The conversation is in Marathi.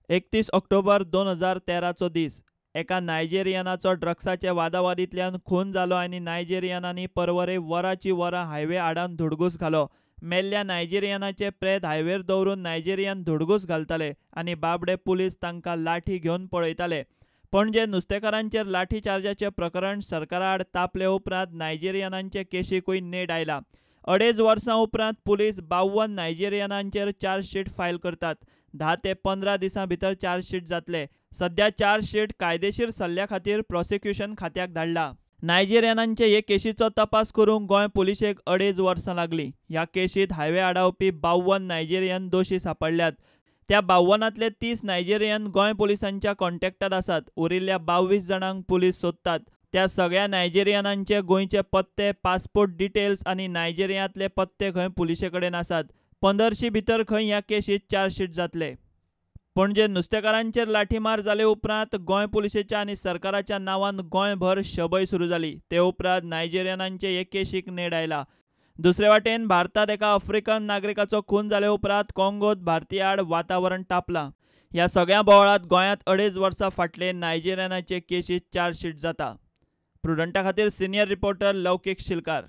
31 ऑक्टोबर 2013 दीस एका नायजेरियनाचो ड्रग्साचे वादावादींतल्यान खून जालो आनी नायजेरियनांनी परवरे वरांची वरां हायवे आडावन धुडगूस घालो. मेल्ल्या नायजेरियनाचे प्रेत हायवेर दवरून नायजेरियन धुडगूस घालताले आनी बाबडे पुलीस तांकां लाठी घेवन पळयताले. पणजे नुस्तेकारांचेर लाठीचार्जाचें प्रकरण सरकारा आड तापले उपरांत नायजेरियनांचे केशीकूय नेट आयला. 2.5 वर्सां उपरांत पुलीस 52 नायजेरियनांचेर चार्जशीट फायल करतात. 10 ते 15 दिसां भितर चार्जशीट जातले. सध्या चार्जशीट कायदेशीर सल्ल्या खातीर प्रॉसिक्युशन खात्याक धाडला. नायजेरियनांचे हे केशीचो तपास करूंक गोंय पुलिशेक 2.5 वर्सां लागलीं. ह्या केशींत हायवे आडावपी 52 नायजेरियन दोशी सांपडल्यात. त्या 52तले 30 नायजेरियन गोंय पुलिसांच्या कॉन्टॅक्टांत आसात. उरिल्ल्या 22 जाणांक पुलीस सोदतात. त्या सगळ्या नायजेरियनांचे गोंयचे पत्ते, पासपोर्ट डिटेल्स आनी नायजेरियांतले पत्ते खंय पुलिशे कडेन आसात. 15शी भितर खंय ह्या केशींत चार्जशीट जातले. पणजे नुस्तेकारांचेर लाठीमार जाले उपरांत गोंय पुलिशेच्या आनी सरकाराच्या नांवान गोंयभर शबय सुरू जाली. ते उपरांत नायजेरियनांचे हे केशीक नेट आयला. दुसरे वाटेन भारतात एका आफ्रिकन नागरिकाचो खून जाले उपरांत काँगोत भारतीय आड वातावरण तापलां. ह्या सगळ्या बोवाळांत गोंयांत 2.5 वर्सां फाटले नायजेरियनाचे केशींत चार्जशीट जाता. प्रुडंटा खातीर सिनियर रिपोर्टर लौकीक शिलकार.